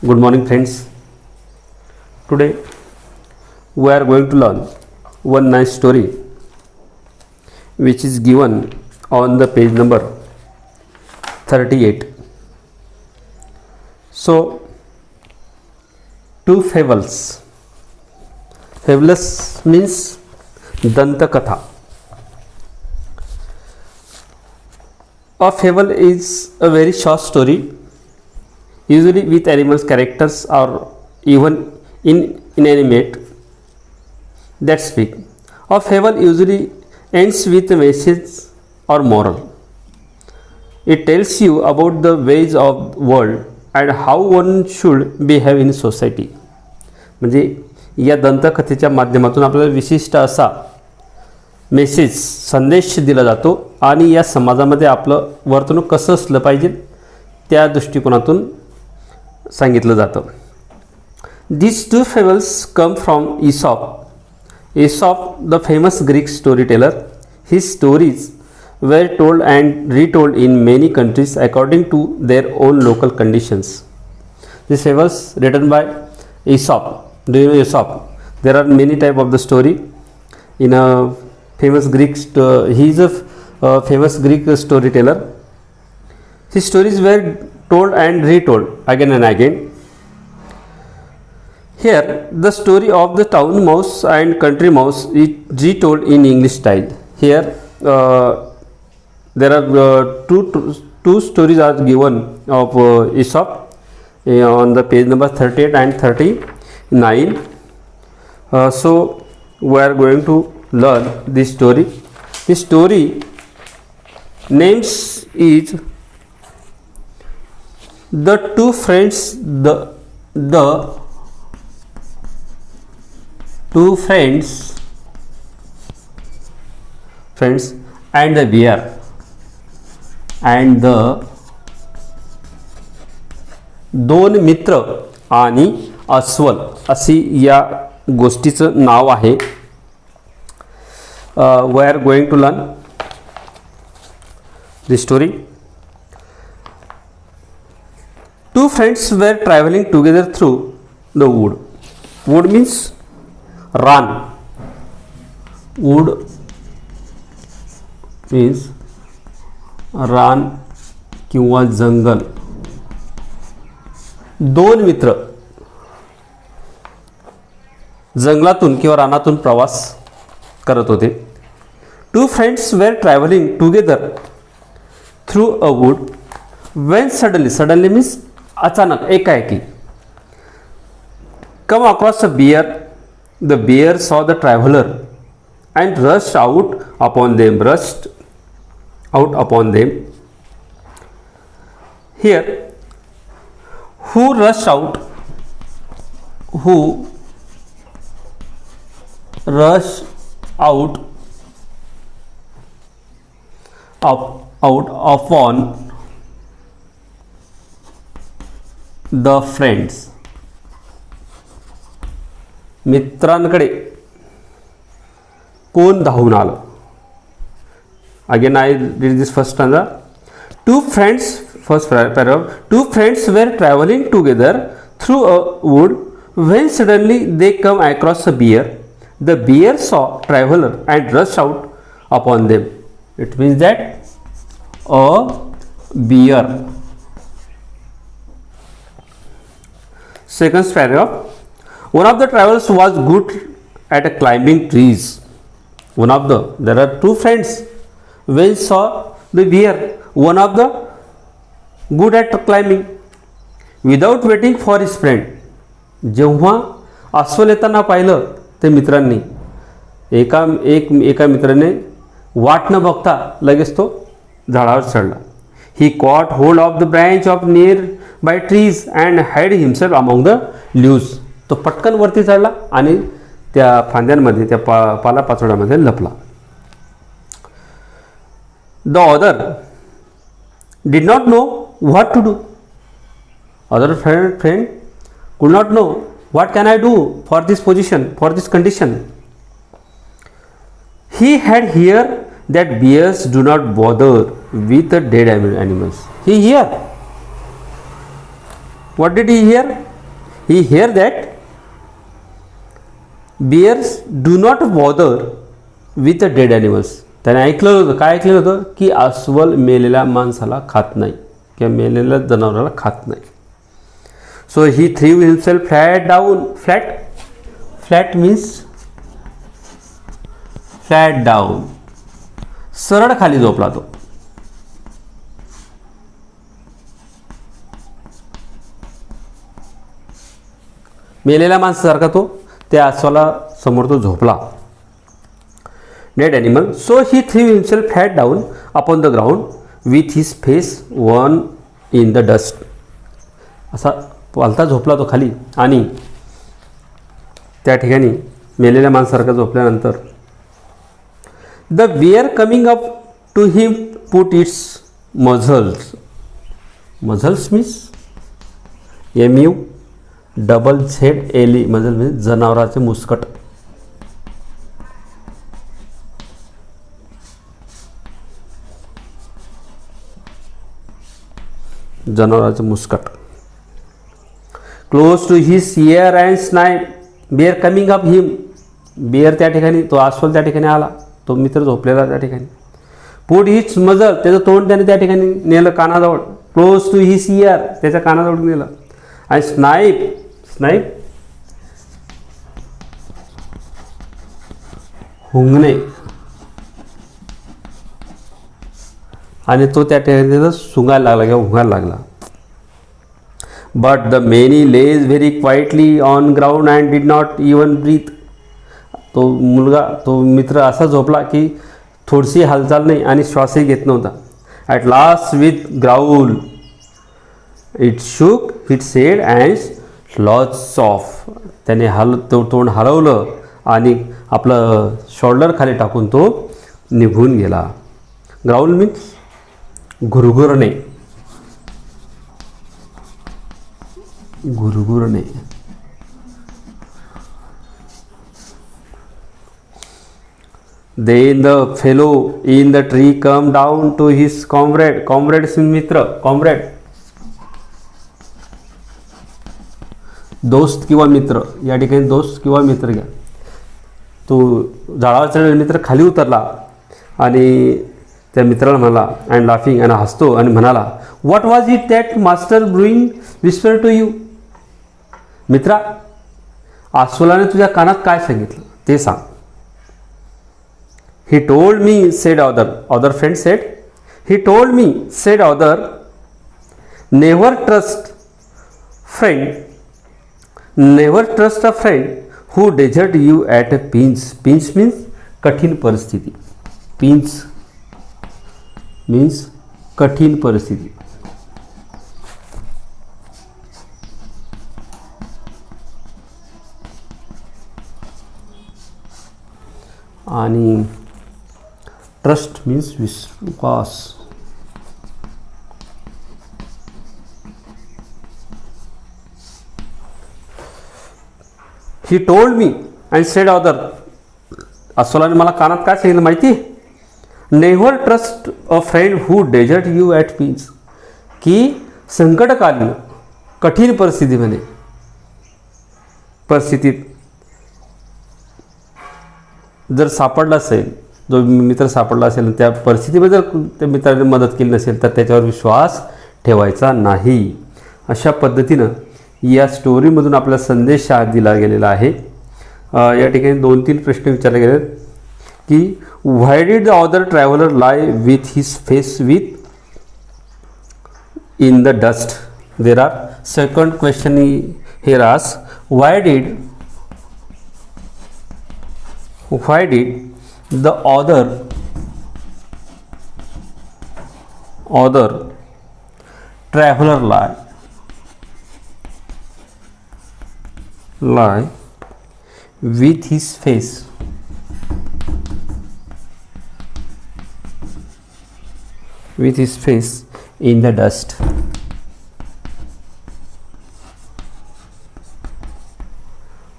Good morning, friends. Today we are going to learn one nice story which is given on the page number 38. So, two fables. Fabulous means Dantakatha. A fable is a very short story, usually with animals characters or even inanimate that speak. A fable usually ends with a message or moral. It tells you about the ways of the world and how one should behave in society. म्हणजे या दंतकथेच्या माध्यमातून आपल्याला विशिष्ट असा message संदेश दिला जातो आणि या समाजामध्ये आपलं वर्तणूक कसं असलं पाहिजे त्या दृष्टिकोनातून सांगितलं जातं. These two fables come from Aesop. Aesop, the famous Greek storyteller, his stories were told and retold in many countries according to their own local conditions. These fables written by Aesop. Do you know Aesop? There are many type of the story. In a famous Greek, he is a famous Greek storyteller. His stories were told and retold again and again. Here, the story of the town mouse and country mouse is retold in English style. Here, there are two stories are given of Aesop on the page number 38 and 39. So, we are going to learn this story. This story names is the two friends. The two friends and the bear and the दोन मित्र आणि अस्वल अशी या गोष्टीचं नाव आहे. We are going to learn this story. Two friends were traveling together through the wood. Wood means run. Wood means रान किंवा जंगल. दोन मित्र जंगलातून किंवा रानातून प्रवास करत होते. Two friends were traveling together through a wood when suddenly means अचानक एकाएकी come across a bear. The bear saw the traveler and rushed out upon them. Here, who rushed out? Who rushed out upon the friends. मित्रांकडे कोण धावून आलं. Again I read this first stanza. Two friends, first paragraph. Two friends were traveling together through a wood when suddenly they come across a bear. The bear saw traveler and rushed out upon them. It means that a bear. Second paragraph. One of the travelers was good at climbing trees. There are two friends. When saw the bear, one of the good at climbing. Without waiting for his friend. जेव्हा अस्वल येताना पाहिलं ते मित्रांनी एका मित्राने वाट न बघता लगेच तो झाडावर चढला. He caught hold of the branch of nearby trees and hid himself among the leaves. तो पटकन वरती चढला आणि त्या फांद्यांमध्ये त्या पालापाचोळ्यामध्ये लपला. The other did not know what to do. Other friend could not know what can I do for this position, for this condition. He had heard that bears do not bother with the dead animals. He heard. What did he hear? He hear that bears do not bother with dead animals. त्याने ऐकलं होतं, काय ऐकलं होतं, की अस्वल मेलेल्या माणसाला खात नाही किंवा मेलेल्या जनावराला खात नाही. So he threw himself flat down. Flat means flat down, सरळ खाली झोपला तो. मेलेल्या माणसासारखा तो त्या अस्वला समोर तो झोपला. Dead animal. So he threw himself flat down upon the ground with his face one in the dust. असा पालता झोपला तो खाली आणि त्या ठिकाणी मेलेल्या माणसासारखा झोपल्यानंतर the bear coming up to him put its muzzles. Muzzles means MUZZLE. Muzzle म्हणजे जनावराचे मुस्कट. जनावराचे मुस्कट. Close to his ear and snipe. Bear coming up him. Bear त्या ठिकाणी, तो अस्वल त्या ठिकाणी आला, तो मित्र झोपलेला त्या ठिकाणी. पुट हिज मजल. त्याचं तोंड त्याने त्या ठिकाणी नेलं कानाजवळ. Close to his ear. त्याच्या कानाजवळ नेलं. आणि स्नाईप हुंगणे. आणि तो त्या ठिकाणी त्याचा सुंगायला लागला किंवा हुंगायला लागला. But the many lays very quietly on ground and did not even breathe. तो मित्र असा झोपला की थोडीशी हालचाल नाही आणि श्वासही घेत नव्हता. At last with growl it shook its head and lots of. त्याने तोंड हलवलं आणि आपलं शोल्डर खाली टाकून तो निघून गेला. ग्राउल मीन्स घुरघुरणे. Then the fellow in the tree come down to his comrade. Comrade means मित्र. comrade दोस्त किंवा मित्र. या ठिकाणी दोस्त किंवा मित्र घ्या. तो झाडावर चढलेला मित्र खाली उतरला आणि त्या मित्राला म्हणाला अँड लाफिंग आणि हसतो आणि म्हणाला what was it that master bruin whisper to you. मित्रा, अस्वलाने तुझ्या कानात काय सांगितलं ते सांग. He told me said other friend said. He told me said other never trust a friend who desert you at a pinch. Pinch means कठीण परिस्थिती. पिंच मीन्स कठीण परिस्थिती. आणि ट्रस्ट मीन्स विश्वास. He told me and said other. अस्वलाने मला कानात काय सांगितलं माहिती. Never trust a friend who desert you at pinch. की संकटकालीन कठीण परिस्थितीत जर सापडला असेल, जो मित्र सापडला असेल, त्या परिस्थितीमध्ये जर त्या मित्राने मदत केली नसेल तर त्याच्यावर विश्वास ठेवायचा नाही. अशा पद्धतीनं या स्टोरीमधून आपल्याला संदेश दिला गेलेला आहे. या ठिकाणी 2-3 प्रश्न विचारले गेले की why did the other traveller lie with his face with in the dust. There are second question here ask why did the other traveler lie with his face in the dust.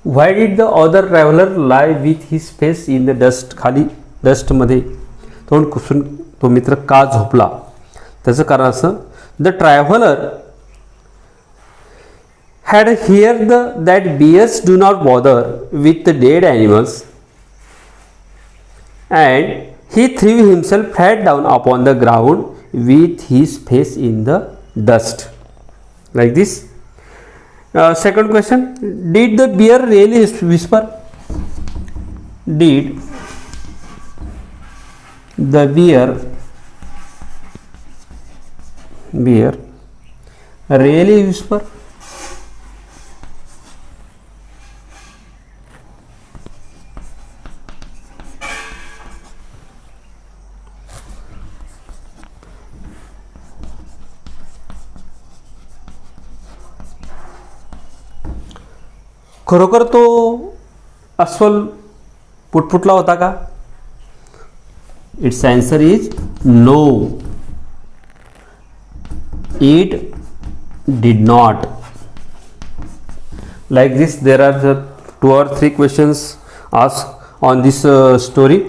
Why did the other traveler lie with his face in the dust. खाली डस्टमध्ये तोंड खुपसून तो मित्र का झोपला. त्याचं कारण असं the traveller had heard that bears do not bother with the dead animals, and he threw himself flat down upon the ground with his face in the dust. Like this. Second question, did the bear really whisper? Did the bear really whisper? खरोखर तो अस्वल पुटपुटला होता का? Its answer is no, it did not. Like this, there are 2 or 3 questions asked on this story.